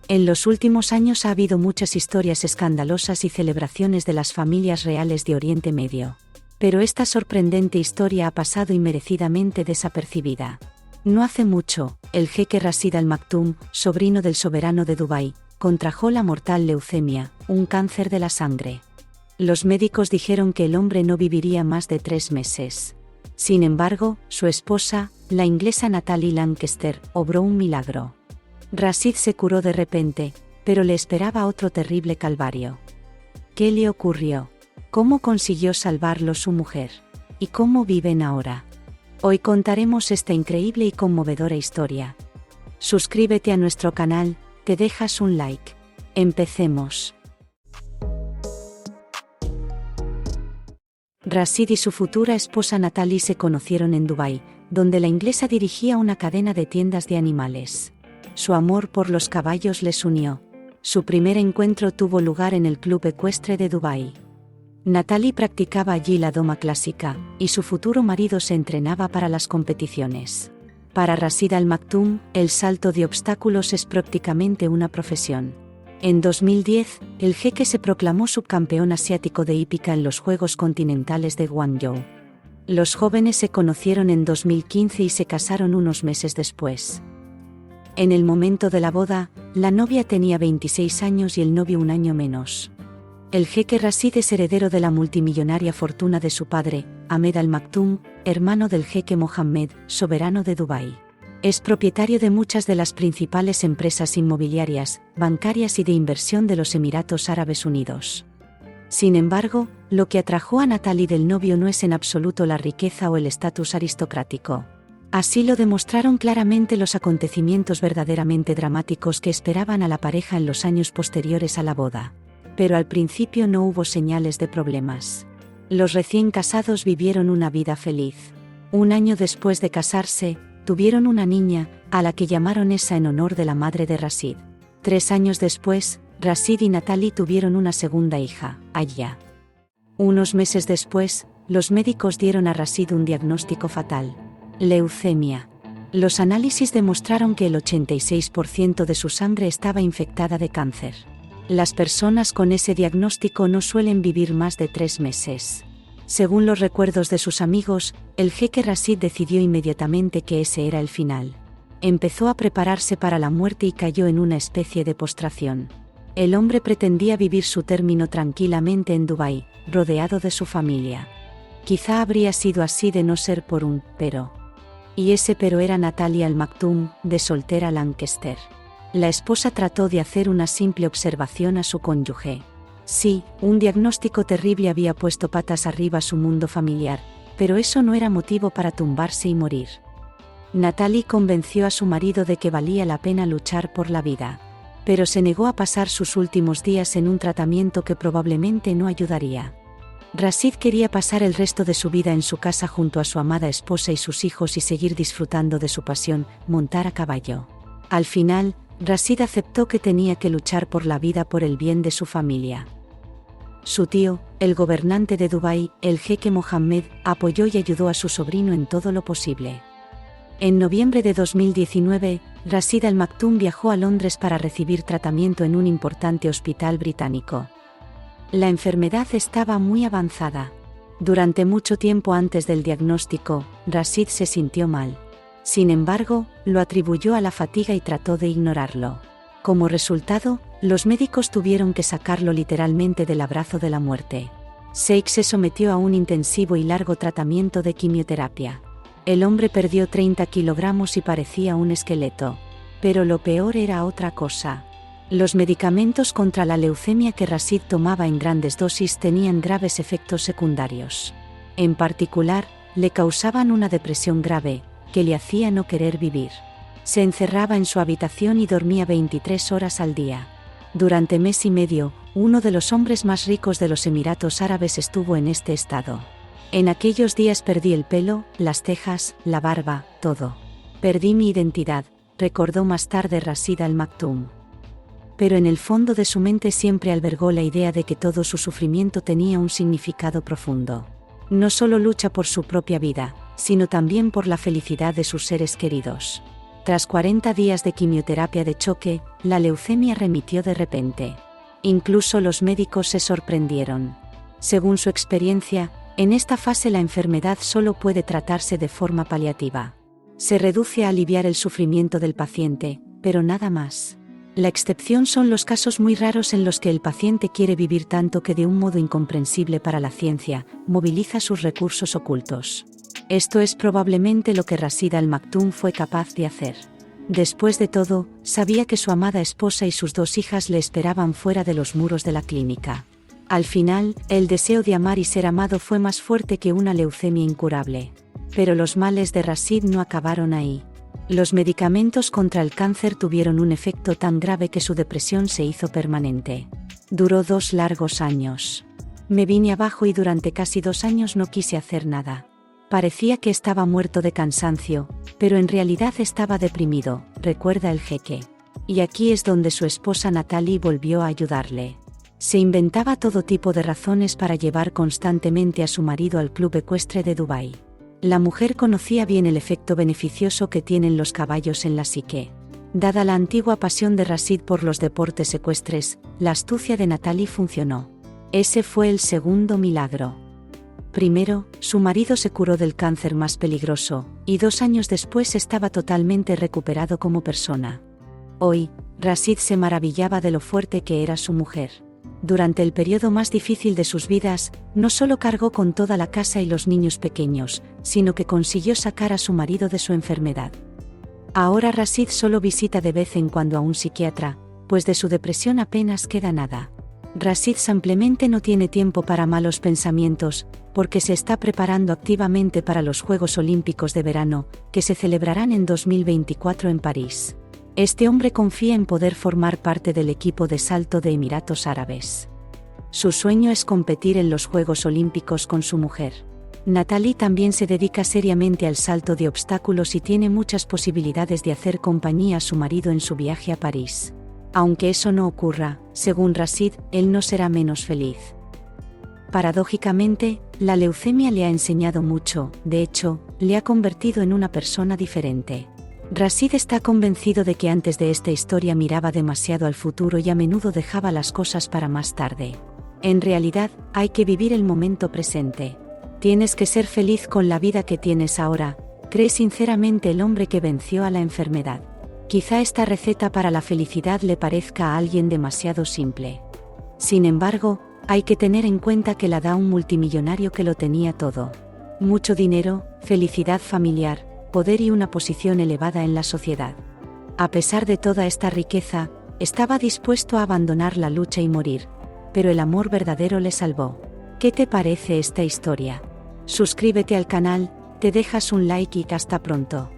En los últimos años ha habido muchas historias escandalosas y celebraciones de las familias reales de Oriente Medio. Pero esta sorprendente historia ha pasado inmerecidamente desapercibida. No hace mucho, el jeque Rashid Al Maktoum, sobrino del soberano de Dubái, contrajo la mortal leucemia, un cáncer de la sangre. Los médicos dijeron que el hombre no viviría más de 3 meses. Sin embargo, su esposa, la inglesa Natalie Lancaster, obró un milagro. Rashid se curó de repente, pero le esperaba otro terrible calvario. ¿Qué le ocurrió? ¿Cómo consiguió salvarlo su mujer? ¿Y cómo viven ahora? Hoy contaremos esta increíble y conmovedora historia. Suscríbete a nuestro canal, te dejas un like. Empecemos. Rashid y su futura esposa Natalie se conocieron en Dubái, donde la inglesa dirigía una cadena de tiendas de animales. Su amor por los caballos les unió. Su primer encuentro tuvo lugar en el Club Ecuestre de Dubái. Natalie practicaba allí la doma clásica, y su futuro marido se entrenaba para las competiciones. Para Rashid Al Maktoum, el salto de obstáculos es prácticamente una profesión. En 2010, el jeque se proclamó subcampeón asiático de hípica en los Juegos Continentales de Guangzhou. Los jóvenes se conocieron en 2015 y se casaron unos meses después. En el momento de la boda, la novia tenía 26 años y el novio un año menos. El jeque Rashid es heredero de la multimillonaria fortuna de su padre, Ahmed Al Maktoum, hermano del jeque Mohammed, soberano de Dubái. Es propietario de muchas de las principales empresas inmobiliarias, bancarias y de inversión de los Emiratos Árabes Unidos. Sin embargo, lo que atrajo a Natalie del novio no es en absoluto la riqueza o el estatus aristocrático. Así lo demostraron claramente los acontecimientos verdaderamente dramáticos que esperaban a la pareja en los años posteriores a la boda. Pero al principio no hubo señales de problemas. Los recién casados vivieron una vida feliz. Un año después de casarse, tuvieron una niña, a la que llamaron Esa en honor de la madre de Rashid. 3 años después, Rashid y Natalie tuvieron una segunda hija, Aya. Unos meses después, los médicos dieron a Rashid un diagnóstico fatal: leucemia. Los análisis demostraron que el 86% de su sangre estaba infectada de cáncer. Las personas con ese diagnóstico no suelen vivir más de 3 meses. Según los recuerdos de sus amigos, el jeque Rashid decidió inmediatamente que ese era el final. Empezó a prepararse para la muerte y cayó en una especie de postración. El hombre pretendía vivir su término tranquilamente en Dubái, rodeado de su familia. Quizá habría sido así de no ser por un pero. Y ese pero era Natalie Al Maktoum, de soltera Lancaster. La esposa trató de hacer una simple observación a su cónyuge. Sí, un diagnóstico terrible había puesto patas arriba su mundo familiar, pero eso no era motivo para tumbarse y morir. Natalie convenció a su marido de que valía la pena luchar por la vida. Pero se negó a pasar sus últimos días en un tratamiento que probablemente no ayudaría. Rashid quería pasar el resto de su vida en su casa junto a su amada esposa y sus hijos y seguir disfrutando de su pasión, montar a caballo. Al final, Rashid aceptó que tenía que luchar por la vida por el bien de su familia. Su tío, el gobernante de Dubái, el jeque Mohammed, apoyó y ayudó a su sobrino en todo lo posible. En noviembre de 2019, Rashid Al Maktoum viajó a Londres para recibir tratamiento en un importante hospital británico. La enfermedad estaba muy avanzada. Durante mucho tiempo antes del diagnóstico, Rashid se sintió mal. Sin embargo, lo atribuyó a la fatiga y trató de ignorarlo. Como resultado, los médicos tuvieron que sacarlo literalmente del abrazo de la muerte. Sheikh se sometió a un intensivo y largo tratamiento de quimioterapia. El hombre perdió 30 kilogramos y parecía un esqueleto. Pero lo peor era otra cosa. Los medicamentos contra la leucemia que Rashid tomaba en grandes dosis tenían graves efectos secundarios. En particular, le causaban una depresión grave, que le hacía no querer vivir. Se encerraba en su habitación y dormía 23 horas al día. Durante mes y medio, uno de los hombres más ricos de los Emiratos Árabes estuvo en este estado. En aquellos días perdí el pelo, las cejas, la barba, todo. Perdí mi identidad, recordó más tarde Rashid Al Maktoum. Pero en el fondo de su mente siempre albergó la idea de que todo su sufrimiento tenía un significado profundo. No solo lucha por su propia vida, sino también por la felicidad de sus seres queridos. Tras 40 días de quimioterapia de choque, la leucemia remitió de repente. Incluso los médicos se sorprendieron. Según su experiencia, en esta fase la enfermedad solo puede tratarse de forma paliativa. Se reduce a aliviar el sufrimiento del paciente, pero nada más. La excepción son los casos muy raros en los que el paciente quiere vivir tanto que de un modo incomprensible para la ciencia, moviliza sus recursos ocultos. Esto es probablemente lo que Rashid Al Maktoum fue capaz de hacer. Después de todo, sabía que su amada esposa y sus 2 hijas le esperaban fuera de los muros de la clínica. Al final, el deseo de amar y ser amado fue más fuerte que una leucemia incurable. Pero los males de Rashid no acabaron ahí. Los medicamentos contra el cáncer tuvieron un efecto tan grave que su depresión se hizo permanente. Duró 2 largos años. Me vine abajo y durante casi 2 años no quise hacer nada. Parecía que estaba muerto de cansancio, pero en realidad estaba deprimido, recuerda el jeque. Y aquí es donde su esposa Natalie volvió a ayudarle. Se inventaba todo tipo de razones para llevar constantemente a su marido al club ecuestre de Dubái. La mujer conocía bien el efecto beneficioso que tienen los caballos en la psique. Dada la antigua pasión de Rashid por los deportes ecuestres, la astucia de Natalie funcionó. Ese fue el segundo milagro. Primero, su marido se curó del cáncer más peligroso, y 2 años después estaba totalmente recuperado como persona. Hoy, Rashid se maravillaba de lo fuerte que era su mujer. Durante el periodo más difícil de sus vidas, no solo cargó con toda la casa y los niños pequeños, sino que consiguió sacar a su marido de su enfermedad. Ahora Rashid solo visita de vez en cuando a un psiquiatra, pues de su depresión apenas queda nada. Rashid simplemente no tiene tiempo para malos pensamientos, porque se está preparando activamente para los Juegos Olímpicos de verano, que se celebrarán en 2024 en París. Este hombre confía en poder formar parte del equipo de salto de Emiratos Árabes. Su sueño es competir en los Juegos Olímpicos con su mujer. Natalie también se dedica seriamente al salto de obstáculos y tiene muchas posibilidades de hacer compañía a su marido en su viaje a París. Aunque eso no ocurra, según Rashid, él no será menos feliz. Paradójicamente, la leucemia le ha enseñado mucho, de hecho, le ha convertido en una persona diferente. Rashid está convencido de que antes de esta historia miraba demasiado al futuro y a menudo dejaba las cosas para más tarde. En realidad, hay que vivir el momento presente. Tienes que ser feliz con la vida que tienes ahora, cree sinceramente el hombre que venció a la enfermedad. Quizá esta receta para la felicidad le parezca a alguien demasiado simple. Sin embargo, hay que tener en cuenta que la da un multimillonario que lo tenía todo. Mucho dinero, felicidad familiar, poder y una posición elevada en la sociedad. A pesar de toda esta riqueza, estaba dispuesto a abandonar la lucha y morir, pero el amor verdadero le salvó. ¿Qué te parece esta historia? Suscríbete al canal, te dejas un like y hasta pronto.